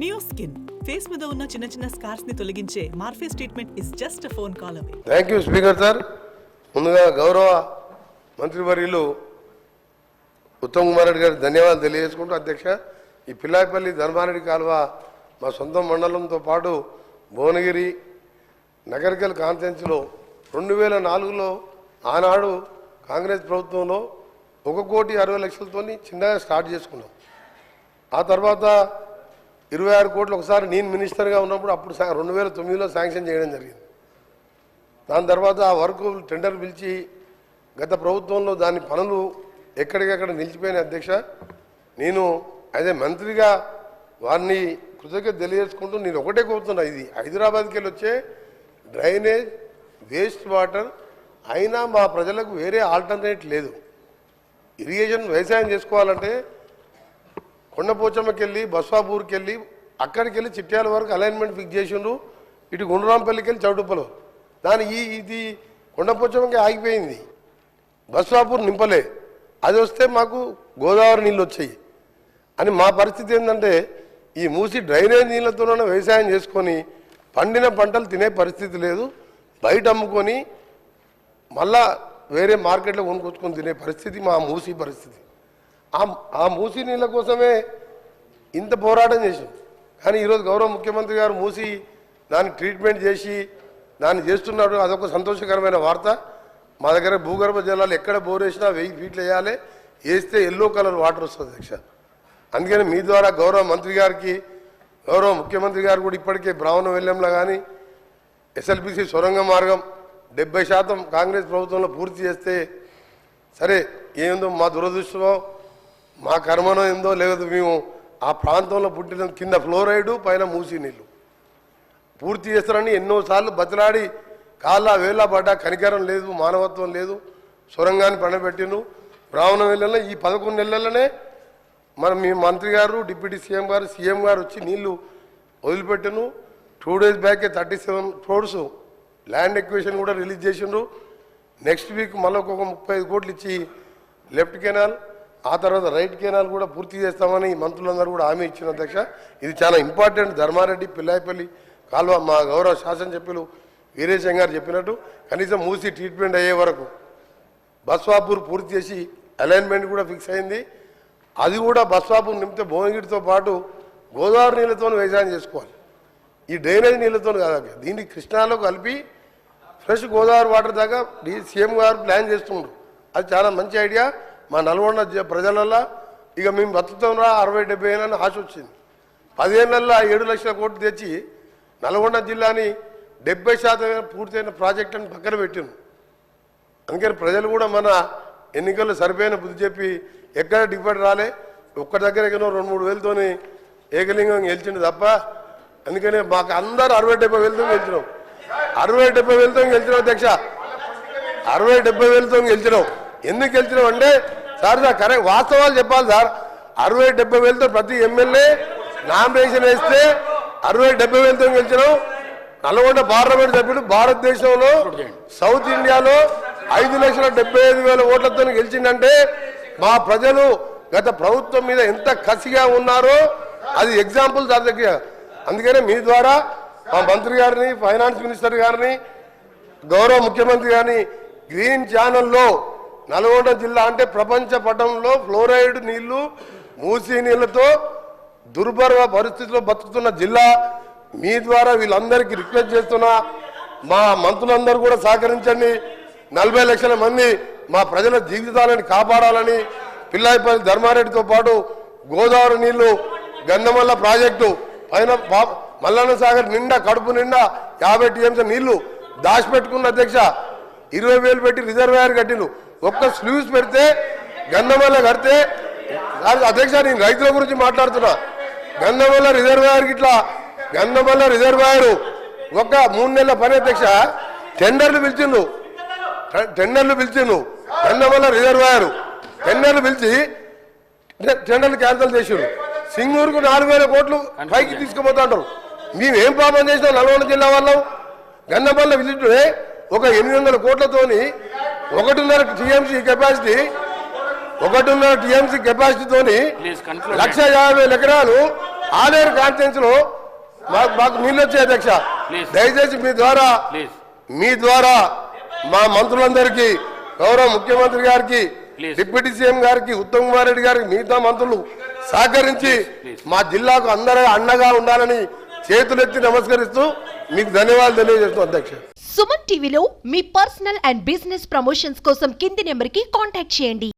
Neo skin face మీద ఉన్న చిన్న చిన్న స్కార్స్ ని తొలగించే Morpheus treatment is just phone call away. Thank you speaker sir. ముందుగా గౌరవ మంత్రివర్యులు ఉత్తమ్ కుమార్ రెడ్డి గారికి ధన్యవాదాలు తెలియజేసుకుంటూ, అధ్యక్ష, ఈ పిల్లాయిపల్లి ధర్మారెడ్డి కాలువ మా సొంత మండలంతో పాటు భువనగిరి నగరికల్ కాన్ఫరెన్స్లో 2004లో ఆనాడు కాంగ్రెస్ ప్రభుత్వంలో 1,60,00,000 చిన్నగా స్టార్ట్ చేసుకున్నాం. ఆ తర్వాత 26 కోట్లు ఒకసారి నేను మినిస్టర్గా ఉన్నప్పుడు అప్పుడు 2009లో శాంక్షన్ చేయడం జరిగింది. దాని తర్వాత ఆ వర్క్ టెండర్ పిలిచి గత ప్రభుత్వంలో దాని పనులు ఎక్కడికక్కడ నిలిచిపోయిన, అధ్యక్ష. నేను అదే మంత్రిగా వారిని కృతజ్ఞత తెలియజేసుకుంటూ నేను ఒకటే కోరుతున్నా, ఇది హైదరాబాద్కి వెళ్ళి వచ్చే డ్రైనేజ్ వేస్ట్ వాటర్ అయినా మా ప్రజలకు వేరే ఆల్టర్నేట్ లేదు. ఇరిగేషన్ వ్యవసాయం చేసుకోవాలంటే కొండపోచమ్మకి వెళ్ళి బస్వాపూర్కి వెళ్ళి అక్కడికి వెళ్ళి చిట్యాల వరకు అలైన్మెంట్ ఫిక్స్ చేసిండ్రు. ఇటు గుండ్రాంపల్లికి వెళ్ళి చౌటుప్పలు ఇది కొండపోచమ్మకి ఆగిపోయింది, బస్వాపూర్ నింపలే. అది వస్తే మాకు గోదావరి నీళ్ళు వచ్చాయి అని మా పరిస్థితి ఏంటంటే ఈ మూసి డ్రైనేజ్ నీళ్ళతోనే వ్యవసాయం చేసుకొని పండిన పంటలు తినే పరిస్థితి లేదు, బయట అమ్ముకొని మళ్ళా వేరే మార్కెట్లో కొనుక్కొచ్చుకొని తినే పరిస్థితి మా మూసి పరిస్థితి. ఆ మూసి నీళ్ళ కోసమే ఇంత పోరాటం చేసాం. కానీ ఈరోజు గౌరవ ముఖ్యమంత్రి గారు మూసి దాన్ని ట్రీట్మెంట్ చేసి దాన్ని చేస్తున్నాడు, అదొక సంతోషకరమైన వార్త. మా దగ్గర భూగర్భ జలాలు ఎక్కడ బోర్ వేసినా 1000 ఫీట్లు వేయాలి, వేస్తే ఎల్లో కలర్ వాటర్ వస్తుంది, అధ్యక్ష. అందుకని మీ ద్వారా గౌరవ మంత్రి గారికి, గౌరవ ముఖ్యమంత్రి గారు కూడా ఇప్పటికే బ్రాహ్మణ వెల్లంలో కానీ ఎస్ఎల్బిసి సొరంగ మార్గం 70% కాంగ్రెస్ ప్రభుత్వంలో పూర్తి చేస్తే, సరే ఏందో మా దురదృష్టమో మా కర్మనో ఏందో లేదు, మేము ఆ ప్రాంతంలో పుట్టిన కింద ఫ్లోరైడు పైన మూసి నీళ్ళు పూర్తి చేస్తారని ఎన్నోసార్లు బతిలాడి కాళ్ళ వేళ్ళ పడ్డా, కనికరం లేదు, మానవత్వం లేదు. సొరంగాన్ని పండబెట్టిను. బ్రాహ్మణ వెల్లంలో ఈ 11 నెలలనే మీ మంత్రి గారు, డిప్యూటీ సీఎం గారు, సీఎం గారు వచ్చి నీళ్లు వదిలిపెట్టను. 2 డేస్ బ్యాకే 37 crores ల్యాండ్ ఎక్విజిషన్ కూడా రిలీజ్ చేసిండ్రు. నెక్స్ట్ వీక్ మళ్ళీ ఒక 35 కోట్లు ఇచ్చి లెఫ్ట్ కెనాల్, ఆ తర్వాత రైట్ కెనాల్ కూడా పూర్తి చేస్తామని మంత్రులందరూ కూడా హామీ ఇచ్చిన, అధ్యక్ష. ఇది చాలా ఇంపార్టెంట్. ధర్మారెడ్డి పిల్లాయిపల్లి కాలువ మా గౌరవ శాసనసభ్యులు వీరేశం గారు చెప్పినట్టు కనీసం మూసి ట్రీట్మెంట్ అయ్యే వరకు బస్వాపూర్ పూర్తి చేసి అలైన్మెంట్ కూడా ఫిక్స్ అయింది. అది కూడా బస్వాపూర్ నింపితే భువనగిరితో పాటు గోదావరి నీళ్ళతో వ్యవసాయం చేసుకోవాలి, ఈ డ్రైనేజ్ నీళ్ళతో కాదు. దీన్ని కృష్ణాలో కలిపి ఫ్రెష్ గోదావరి వాటర్ దాకా సీఎం గారు ప్లాన్ చేస్తుండ్రు. అది చాలా మంచి ఐడియా. మా నల్గొండ ప్రజలల్లో ఇక మేము బతుకుతాంరా 60-70 ఏళ్ళని ఆశ వచ్చింది. 10 ఏళ్ళల్లో 7 లక్షల కోట్లు తెచ్చి నల్గొండ జిల్లాని 70% పూర్తయిన ప్రాజెక్టులను పక్కన పెట్టిను. అందుకని ప్రజలు కూడా మన ఎన్నికల్లో సరిపోయిన బుద్ధి చెప్పి ఎక్కడ డిపాజిట్ రాలే, ఒక్క దగ్గర 2-3 వేలతోని ఏకలింగం గెలిచిండు తప్ప. అందుకని మాకు అందరూ 60-70 వేలతో గెలిచినాం. 60-70 వేలతో గెలిచినాం, అధ్యక్ష. 60-70 వేలతో గెలిచినాం. ఎందుకు గెలిచినాం అంటే సార్ కరెక్ట్ వాస్తవాలు చెప్పాలి సార్. 60-70 వేలతో ప్రతి ఎమ్మెల్యే నామినేషన్ వేస్తే 60-70 వేలతో గెలిచినాం. నల్గొండ పార్లమెంట్ సభ్యుడు భారతదేశంలో సౌత్ ఇండియాలో 5,75,000 ఓట్లతో గెలిచిందంటే మా ప్రజలు గత ప్రభుత్వం మీద ఎంత కసిగా ఉన్నారో అది ఎగ్జాంపుల్ సార్ దగ్గర. అందుకనే మీ ద్వారా మా మంత్రి గారిని, ఫైనాన్స్ మినిస్టర్ గారిని, గౌరవ ముఖ్యమంత్రి గారిని గ్రీన్ ఛానల్లో నల్గొండ జిల్లా అంటే ప్రపంచ పటంలో ఫ్లోరైడ్ నీళ్లు, మూసీ నీళ్లతో దుర్భర పరిస్థితిలో బతుకుతున్న జిల్లా. మీ ద్వారా వీళ్ళందరికీ రిక్వెస్ట్ చేస్తున్నా, మా మంత్రులందరూ కూడా సహకరించండి. 40 లక్షల మంది మా ప్రజల జీవితాలను కాపాడాలని పిల్లాయిపల్లి ధర్మారెడ్డితో పాటు గోదావరి నీళ్లు, గంధమల్ల ప్రాజెక్టు పైన మల్లన్న సాగర్ నిండా కడుపు నిండా 50 TMC నీళ్లు దాచిపెట్టుకున్న, అధ్యక్ష. 20,000 పెట్టి రిజర్వాయర్ కట్టిండు. ఒక్క స్లూస్ పెడితే గంధమల్ల కడితే, అధ్యక్ష నేను రైతుల గురించి మాట్లాడుతున్నా. గంధమల్ల రిజర్వాయర్ ఇట్లా గంధమల్ల రిజర్వాయర్ ఒక 3 నెలల పని, అధ్యక్ష. టెండర్లు పిలిచిండు గంధమల్ల రిజర్వాయర్ టెండర్లు పిలిచి టెండర్లు క్యాన్సిల్ చేసారు. సింగూరుకు 4,000 కోట్లు పైకి తీసుకుపోతుంటారు. మేమేం పాపం చేసినాం నల్గొండ జిల్లా వాళ్ళం? గంధమల్ల విజిట్ ఒక 800 కోట్లతోని 1.5 TMC కెపాసిటీ 1.5 TMC కెపాసిటీతోని 1,50,000 ఎకరాలు ఆలేరు కాన్ఫరెన్స్ లో మాకు నీళ్ళు వచ్చాయి అధ్యక్ష. దయచేసి మీ ద్వారా మా మంత్రులందరికీ, గౌరవ ముఖ్యమంత్రి గారికి, డిప్యూటీ సీఎం గారికి, ఉత్తమ్ కుమార్ రెడ్డి గారికి, మిగతా మంత్రులు సహకరించి మా జిల్లాకు అందరూ అండగా ఉండాలని చేతులెత్తి నమస్కరిస్తూ మీకు ధన్యవాదాలు తెలియజేస్తున్నాం అధ్యక్ష. సుమన్ టీవీలో మీ పర్సనల్ అండ్ బిజినెస్ ప్రమోషన్స్ కోసం కింది నెంబర్కి కాంటాక్ట్ చేయండి.